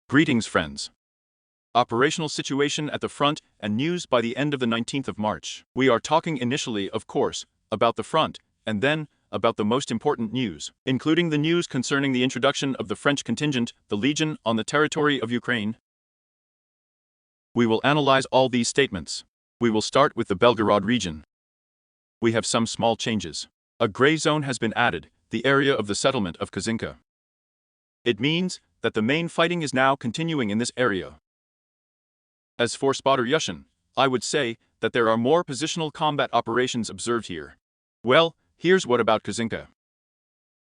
Greetings, friends. Operational situation at the front and news by the end of the 19th of March. We are talking initially, of course, about the front, and then about the most important news, including the news concerning the introduction of the French contingent, the Legion, on the territory of Ukraine. We will analyze all these statements. We will start with the Belgorod region. We have some small changes. A gray zone has been added, the area of the settlement of Kazinka. It means that the main fighting is now continuing in this area. As for Spotter Yushin, I would say that there are more positional combat operations observed here. Well, here's what about Kazinka.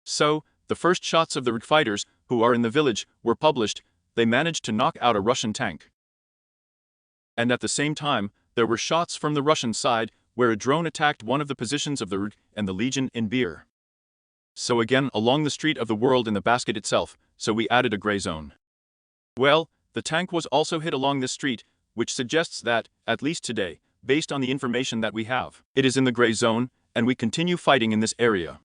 So, the first shots of the fighters who are in the village were published. They managed to knock out a Russian tank. And at the same time, there were shots from the Russian side where a drone attacked one of the positions of the RUD and the Legion in Beer. So again, along the street of the world in the basket itself, so we added a gray zone. Well, the tank was also hit along this street, which suggests that, at least today, based on the information that we have, it is in the gray zone, and we continue fighting in this area.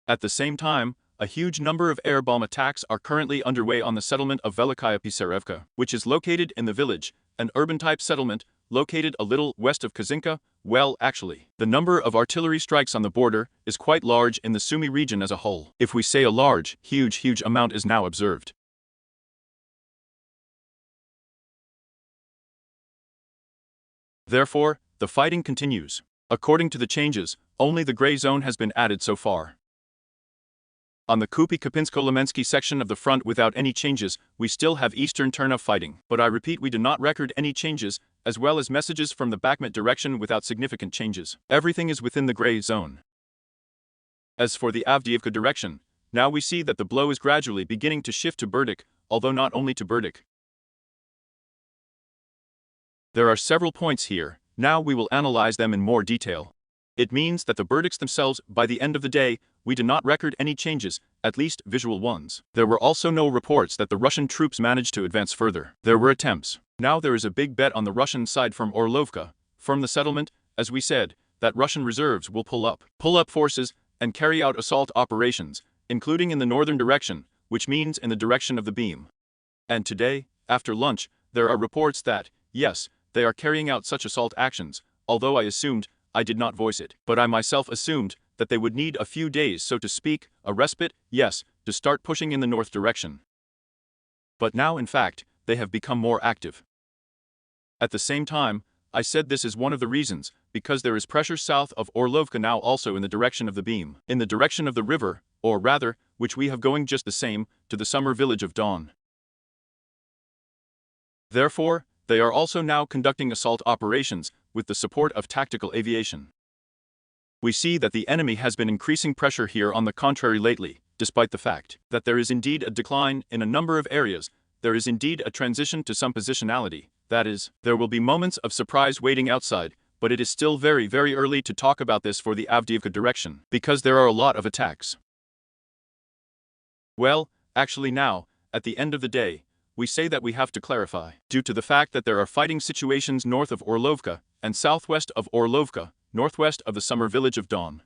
At the same time, a huge number of air bomb attacks are currently underway on the settlement of Velikaya Pisarevka, which is located in the village, an urban-type settlement, located a little west of Kazinka. Well, actually, the number of artillery strikes on the border is quite large in the Sumy region as a whole. If we say a large, huge amount is now observed. Therefore, the fighting continues. According to the changes, only the gray zone has been added so far. On the Kupy-Kapinsko-Lemensky section of the front without any changes, we still have Eastern turn-up fighting. But I repeat, we do not record any changes, as well as messages from the Bakhmut direction without significant changes. Everything is within the gray zone. As for the Avdiivka direction, now we see that the blow is gradually beginning to shift to Berdik, although not only to Berdik. There are several points here, now we will analyze them in more detail. It means that the Berdiks themselves, by the end of the day, we do not record any changes, at least visual ones. There were also no reports that the Russian troops managed to advance further. There were attempts. Now there is a big bet on the Russian side from Orlovka, from the settlement, as we said, that Russian reserves will pull up forces, and carry out assault operations, including in the northern direction, which means in the direction of the beam. And today, after lunch, there are reports that, yes, they are carrying out such assault actions, although I did not voice it, but I myself assumed that they would need a few days, so to speak, a respite, yes, to start pushing in the north direction. But now, in fact, they have become more active. At the same time, I said this is one of the reasons, because there is pressure south of Orlovka now also in the direction of the beam, in the direction of the river, or rather, which we have going just the same, to the summer village of Don. Therefore, they are also now conducting assault operations, with the support of tactical aviation. We see that the enemy has been increasing pressure here on the contrary lately, despite the fact that there is indeed a decline in a number of areas, there is indeed a transition to some positionality, that is, there will be moments of surprise waiting outside, but it is still very early to talk about this for the Avdiivka direction, because there are a lot of attacks. Well, actually now, at the end of the day, we say that we have to clarify, due to the fact that there are fighting situations north of Orlovka, and southwest of Orlovka, northwest of the summer village of Don.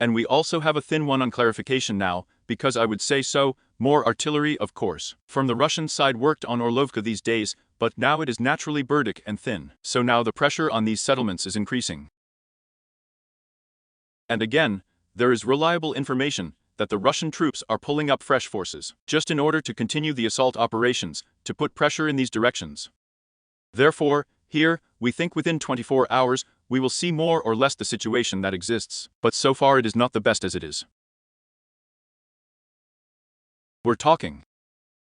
And we also have a thin one on clarification now, because I would say so, more artillery of course, from the Russian side worked on Orlovka these days, but now it is naturally Berdik and thin, so now the pressure on these settlements is increasing. And again, there is reliable information that the Russian troops are pulling up fresh forces, just in order to continue the assault operations, to put pressure in these directions. Therefore, here, we think within 24 hours, we will see more or less the situation that exists, but so far it is not the best as it is. We're talking.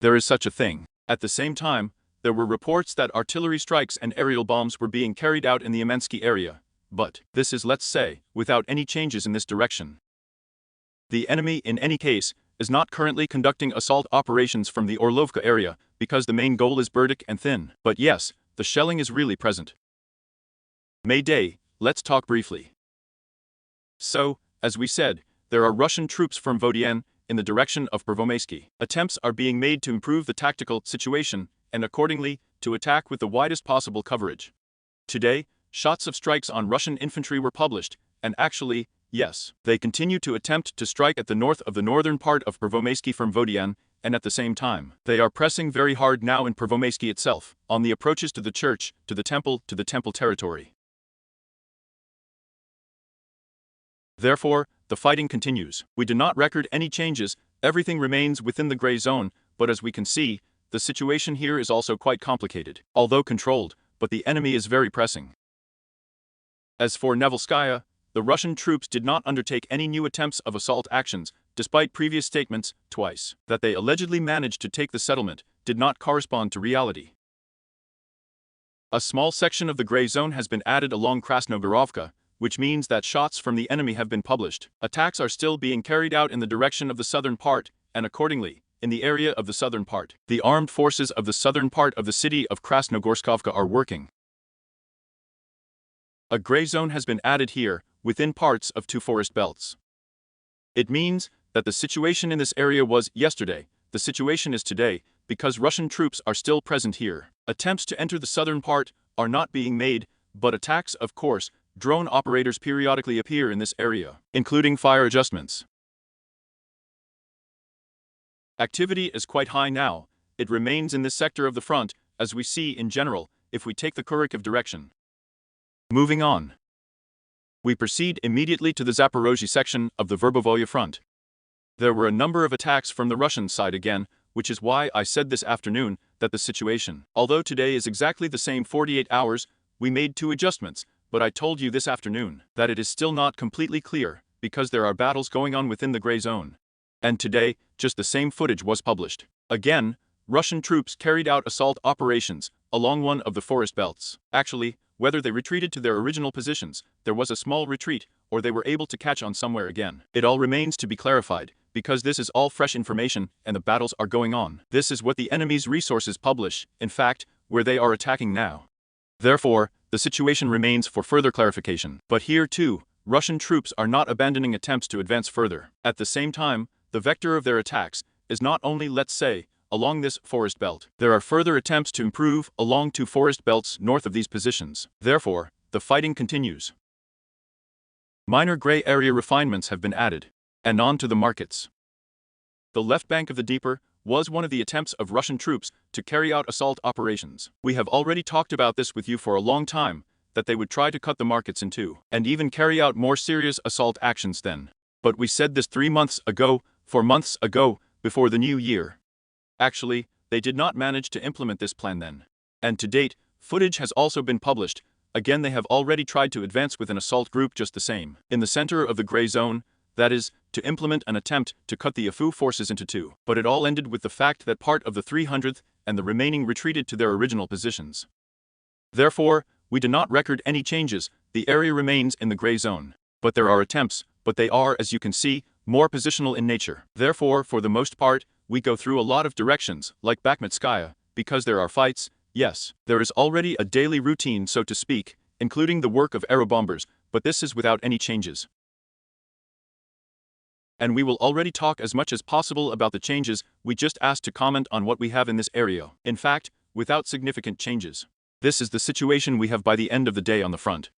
There is such a thing. At the same time, there were reports that artillery strikes and aerial bombs were being carried out in the Amensky area, but this is, let's say, without any changes in this direction. The enemy, in any case, is not currently conducting assault operations from the Orlovka area, because the main goal is Berdik and thin, but yes, the shelling is really present. May Day, let's talk briefly. So, as we said, there are Russian troops from Vodiane, in the direction of Pervomesky. Attempts are being made to improve the tactical situation, and accordingly, to attack with the widest possible coverage. Today, shots of strikes on Russian infantry were published, and actually, yes. They continue to attempt to strike at the north of the northern part of Pervomaysky from Vodian, and at the same time, they are pressing very hard now in Pervomaysky itself, on the approaches to the church, to the temple territory. Therefore, the fighting continues. We do not record any changes, everything remains within the gray zone, but as we can see, the situation here is also quite complicated, although controlled, but the enemy is very pressing. As for Nevelskaya, the Russian troops did not undertake any new attempts of assault actions, despite previous statements, twice, that they allegedly managed to take the settlement, did not correspond to reality. A small section of the gray zone has been added along Krasnogorovka, which means that shots from the enemy have been published. Attacks are still being carried out in the direction of the southern part, and accordingly, in the area of the southern part, the armed forces of the southern part of the city of Krasnogorskovka are working. A gray zone has been added here, within parts of two forest belts. It means that the situation in this area was yesterday, the situation is today, because Russian troops are still present here. Attempts to enter the southern part are not being made, but attacks, of course, drone operators periodically appear in this area, including fire adjustments. Activity is quite high now. It remains in this sector of the front, as we see in general, if we take the Kharkiv direction. Moving on. We proceed immediately to the Zaporozhye section of the Verbovoye front. There were a number of attacks from the Russian side again, which is why I said this afternoon that the situation, although today is exactly the same 48 hours, we made 2 adjustments, but I told you this afternoon that it is still not completely clear, because there are battles going on within the gray zone. And today, just the same footage was published. Again, Russian troops carried out assault operations along one of the forest belts. Actually, whether they retreated to their original positions, there was a small retreat, or they were able to catch on somewhere again. It all remains to be clarified, because this is all fresh information and the battles are going on. This is what the enemy's resources publish, in fact, where they are attacking now. Therefore, the situation remains for further clarification. But here too, Russian troops are not abandoning attempts to advance further. At the same time, the vector of their attacks is not only, let's say, along this forest belt. There are further attempts to improve along 2 forest belts north of these positions. Therefore, the fighting continues. Minor gray area refinements have been added. And on to the markets. The left bank of the Dnieper was one of the attempts of Russian troops to carry out assault operations. We have already talked about this with you for a long time, that they would try to cut the markets in 2, and even carry out more serious assault actions then. But we said this 3 months ago, 4 months ago, before the new year. Actually, they did not manage to implement this plan then. And to date, footage has also been published. Again, they have already tried to advance with an assault group just the same. In the center of the gray zone, that is, to implement an attempt to cut the AFU forces into 2. But it all ended with the fact that part of the 300th and the remaining retreated to their original positions. Therefore, we do not record any changes, the area remains in the gray zone. But there are attempts, but they are, as you can see, more positional in nature. Therefore, for the most part, we go through a lot of directions, like Bakhmutskaya, because there are fights. Yes, there is already a daily routine, so to speak, including the work of aerobombers, but this is without any changes. And we will already talk as much as possible about the changes. We just asked to comment on what we have in this area. In fact, without significant changes. This is the situation we have by the end of the day on the front.